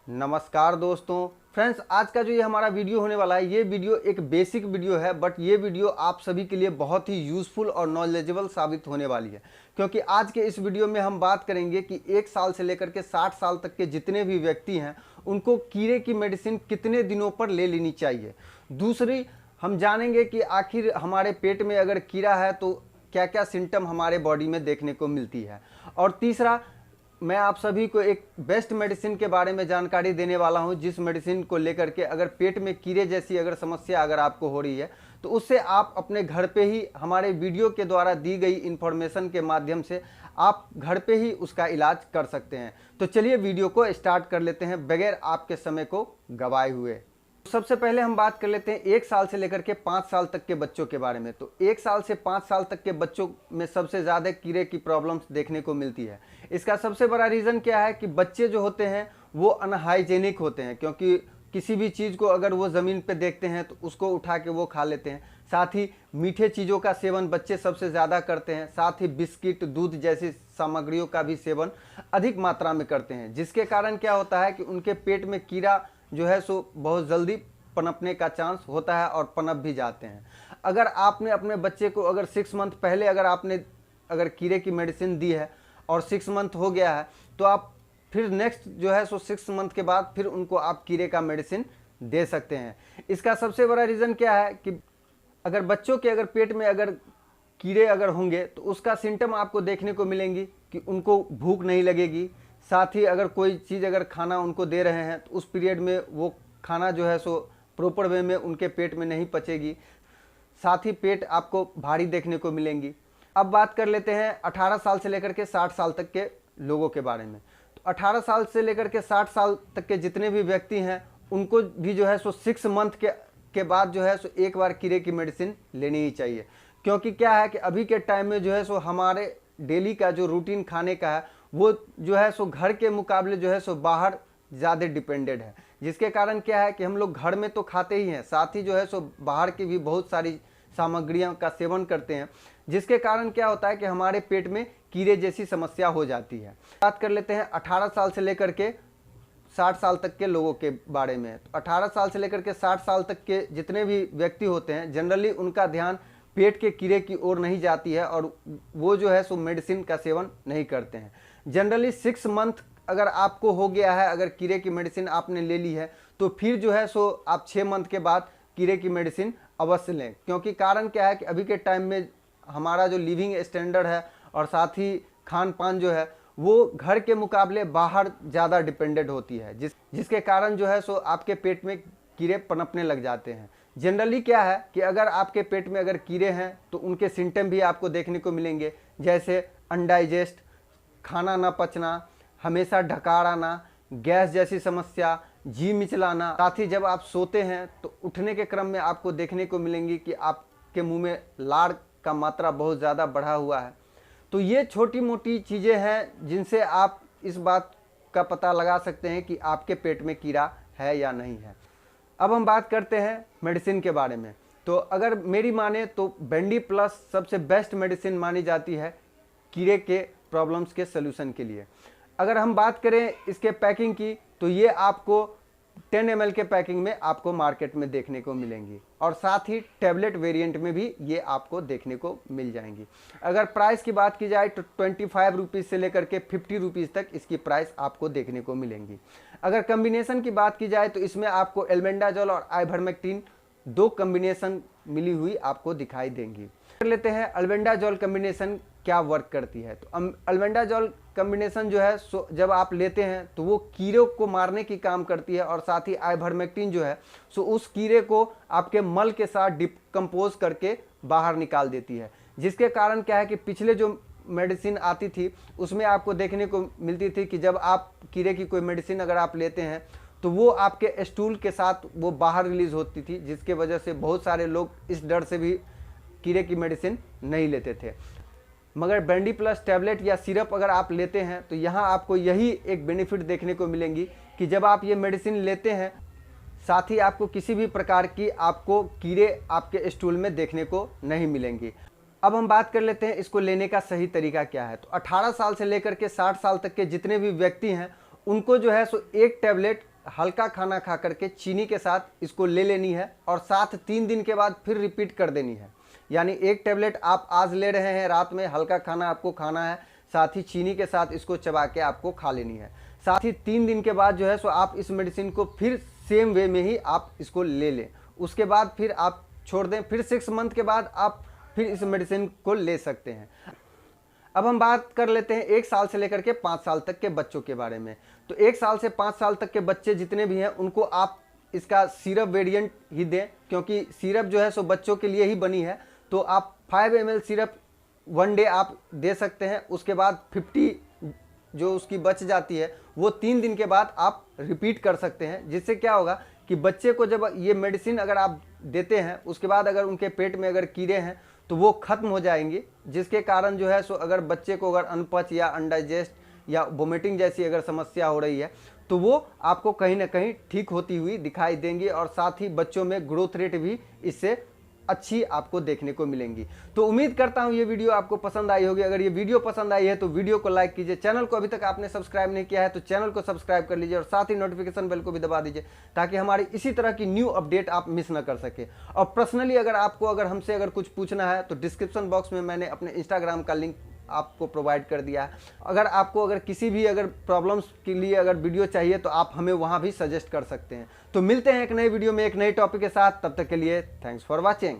नमस्कार दोस्तों। फ्रेंड्स, आज का जो ये हमारा वीडियो होने वाला है, ये वीडियो एक बेसिक वीडियो है, बट ये वीडियो आप सभी के लिए बहुत ही यूज़फुल और नॉलेजेबल साबित होने वाली है। क्योंकि आज के इस वीडियो में हम बात करेंगे कि 1 साल से लेकर के 60 साल तक के जितने भी व्यक्ति हैं, उनको कीड़े की मेडिसिन कितने दिनों पर ले लेनी चाहिए। दूसरी, हम जानेंगे कि आखिर हमारे पेट में अगर कीड़ा है तो क्या क्या सिम्टम हमारे बॉडी में देखने को मिलती है। और तीसरा, मैं आप सभी को एक बेस्ट मेडिसिन के बारे में जानकारी देने वाला हूं, जिस मेडिसिन को लेकर के अगर पेट में कीड़े जैसी अगर समस्या अगर आपको हो रही है तो उससे आप अपने घर पे ही हमारे वीडियो के द्वारा दी गई इन्फॉर्मेशन के माध्यम से आप घर पे ही उसका इलाज कर सकते हैं। तो चलिए वीडियो को स्टार्ट कर लेते हैं बगैर आपके समय को गवाए हुए। सबसे पहले हम बात कर लेते हैं 1 साल से लेकर के 5 साल तक के बच्चों के बारे में। तो 1 साल से 5 साल तक के बच्चों में सबसे ज़्यादा कीड़े की प्रॉब्लम्स देखने को मिलती है। इसका सबसे बड़ा रीज़न क्या है कि बच्चे जो होते हैं वो अनहाइजेनिक होते हैं, क्योंकि किसी भी चीज़ को अगर वो ज़मीन पे देखते हैं तो उसको उठा के वो खा लेते हैं। साथ ही मीठे चीज़ों का सेवन बच्चे सबसे ज़्यादा करते हैं। साथ ही बिस्किट, दूध जैसी सामग्रियों का भी सेवन अधिक मात्रा में करते हैं, जिसके कारण क्या होता है कि उनके पेट में कीड़ा जो है सो बहुत जल्दी पनपने का चांस होता है और पनप भी जाते हैं। अगर आपने अपने बच्चे को अगर 6 मंथ पहले अगर कीड़े की मेडिसिन दी है और 6 मंथ हो गया है, तो आप फिर नेक्स्ट जो है सो 6 मंथ के बाद फिर उनको आप कीड़े का मेडिसिन दे सकते हैं। इसका सबसे बड़ा रीज़न क्या है कि अगर बच्चों के अगर पेट में अगर कीड़े अगर होंगे तो उसका सिम्टम आपको देखने को मिलेंगी कि उनको भूख नहीं लगेगी। साथ ही अगर कोई चीज़ अगर खाना उनको दे रहे हैं तो उस पीरियड में वो खाना जो है सो प्रॉपर वे में उनके पेट में नहीं पचेगी। साथ ही पेट आपको भारी देखने को मिलेंगी। अब बात कर लेते हैं 18 साल से लेकर के 60 साल तक के लोगों के बारे में। तो 18 साल से लेकर के 60 साल तक के जितने भी व्यक्ति हैं, उनको भी जो है सो 6 मंथ के बाद जो है सो एक बार कीड़े की मेडिसिन लेनी ही चाहिए। क्योंकि क्या है कि अभी के टाइम में जो है सो हमारे डेली का जो रूटीन खाने का है वो जो है सो घर के मुकाबले जो है सो बाहर ज़्यादा डिपेंडेड है, जिसके कारण क्या है कि हम लोग घर में तो खाते ही हैं, साथ ही जो है सो बाहर की भी बहुत सारी सामग्रियों का सेवन करते हैं, जिसके कारण क्या होता है कि हमारे पेट में कीड़े जैसी समस्या हो जाती है। बात कर लेते हैं 18 साल से लेकर के 60 साल तक के लोगों के बारे में। तो 18 साल से लेकर के 60 साल तक के जितने भी व्यक्ति होते हैं, जनरली उनका ध्यान पेट के कीड़े की ओर नहीं जाती है और वो जो है सो मेडिसिन का सेवन नहीं करते हैं। जनरली 6 मंथ अगर आपको हो गया है, अगर कीड़े की मेडिसिन आपने ले ली है, तो फिर जो है सो आप 6 मंथ के बाद कीड़े की मेडिसिन अवश्य लें। क्योंकि कारण क्या है कि अभी के टाइम में हमारा जो लिविंग स्टैंडर्ड है और साथ ही खान पान जो है वो घर के मुकाबले बाहर ज़्यादा डिपेंडेड होती है, जिसके कारण जो है सो आपके पेट में कीड़े पनपने लग जाते हैं। जनरली क्या है कि अगर आपके पेट में अगर कीड़े हैं तो उनके सिम्टम भी आपको देखने को मिलेंगे, जैसे अनडाइजेस्ट, खाना न पचना, हमेशा ढकार आना, गैस जैसी समस्या, जी मिचलाना। साथ ही जब आप सोते हैं तो उठने के क्रम में आपको देखने को मिलेंगी कि आपके मुंह में लार का मात्रा बहुत ज़्यादा बढ़ा हुआ है। तो ये छोटी मोटी चीज़ें हैं जिनसे आप इस बात का पता लगा सकते हैं कि आपके पेट में कीड़ा है या नहीं है। अब हम बात करते हैं मेडिसिन के बारे में। तो अगर मेरी माने तो बेंडी प्लस सबसे बेस्ट मेडिसिन मानी जाती है कीड़े के प्रॉब्लम्स के सलूशन के लिए। अगर हम बात करें इसके पैकिंग की, तो ये आपको 10 ml के पैकिंग में आपको मार्केट में देखने को मिलेंगी और साथ ही टैबलेट वेरिएंट में भी ये आपको देखने को मिल जाएंगी। अगर प्राइस की बात की जाए तो 25 रुपीज़ से लेकर के 50 रुपीज़ तक इसकी प्राइस आपको देखने को मिलेंगी। अगर कम्बिनेशन की बात की जाए तो इसमें आपको एल्बेंडाजोल और आइवरमेक्टिन 2 कम्बिनेशन मिली हुई आपको दिखाई देंगी। कर लेते हैं अल्बेंडाजोल कम्बिनेशन क्या वर्क करती है। तो अल्बेंडाजोल कम्बिनेशन जो है सो जब आप लेते हैं तो वो कीड़े को मारने की काम करती है और साथ ही आइवरमेक्टिन जो है सो उस कीड़े को आपके मल के साथ डिकम्पोज करके बाहर निकाल देती है, जिसके कारण क्या है कि पिछले जो मेडिसिन आती थी उसमें आपको देखने को मिलती थी कि जब आप कीड़े की कोई मेडिसिन अगर आप लेते हैं तो वो आपके स्टूल के साथ वो बाहर रिलीज होती थी, जिसके वजह से बहुत सारे लोग इस डर से भी कीड़े की मेडिसिन नहीं लेते थे। मगर बेंडी प्लस टैबलेट या सिरप अगर आप लेते हैं तो यहाँ आपको यही एक बेनिफिट देखने को मिलेंगी कि जब आप ये मेडिसिन लेते हैं, साथ ही आपको किसी भी प्रकार की आपको कीड़े आपके स्टूल में देखने को नहीं मिलेंगी। अब हम बात कर लेते हैं इसको लेने का सही तरीका क्या है। तो 18 साल से लेकर के 60 साल तक के जितने भी व्यक्ति हैं उनको जो है सो एक टैबलेट हल्का खाना खा करके चीनी के साथ इसको ले लेनी है और साथ 3 दिन के बाद फिर रिपीट कर देनी है। यानी एक टेबलेट आप आज ले रहे हैं रात में, हल्का खाना आपको खाना है, साथ ही चीनी के साथ इसको चबा के आपको खा लेनी है। साथ ही 3 दिन के बाद जो है सो आप इस मेडिसिन को फिर सेम वे में ही आप इसको ले लें। उसके बाद फिर आप छोड़ दें, फिर 6 मंथ के बाद आप फिर इस मेडिसिन को ले सकते हैं। अब हम बात कर लेते हैं 1 साल से लेकर के 5 साल तक के बच्चों के बारे में। तो 1 साल से 5 साल तक के बच्चे जितने भी हैं उनको आप इसका सिरप वेरिएंट ही दें, क्योंकि सिरप जो है सो बच्चों के लिए ही बनी है। तो आप 5 ml सिरप 1 डे आप दे सकते हैं। उसके बाद 50 जो उसकी बच जाती है वो 3 दिन के बाद आप रिपीट कर सकते हैं। जिससे क्या होगा कि बच्चे को जब ये मेडिसिन अगर आप देते हैं उसके बाद अगर उनके पेट में अगर कीड़े हैं तो वो खत्म हो जाएंगे, जिसके कारण जो है सो अगर बच्चे को अगर अनपच या अनडाइजेस्ट या वोमिटिंग जैसी अगर समस्या हो रही है तो वो आपको कहीं ना कहीं ठीक होती हुई दिखाई देंगी और साथ ही बच्चों में ग्रोथ रेट भी इससे अच्छी आपको देखने को मिलेंगी। तो उम्मीद करता हूं ये वीडियो आपको पसंद आई होगी। अगर ये वीडियो पसंद आई है तो वीडियो को लाइक कीजिए, चैनल को अभी तक आपने सब्सक्राइब नहीं किया है तो चैनल को सब्सक्राइब कर लीजिए और साथ ही नोटिफिकेशन बेल को भी दबा दीजिए ताकि हमारी इसी तरह की न्यू अपडेट आप मिस ना कर सके। और पर्सनली अगर आपको अगर हमसे अगर कुछ पूछना है तो डिस्क्रिप्शन बॉक्स में मैंने अपने इंस्टाग्राम का लिंक आपको प्रोवाइड कर दिया है। अगर आपको अगर किसी भी अगर प्रॉब्लम्स के लिए अगर वीडियो चाहिए तो आप हमें वहां भी सजेस्ट कर सकते हैं। तो मिलते हैं एक नए वीडियो में एक नए टॉपिक के साथ, तब तक के लिए थैंक्स फॉर वॉचिंग।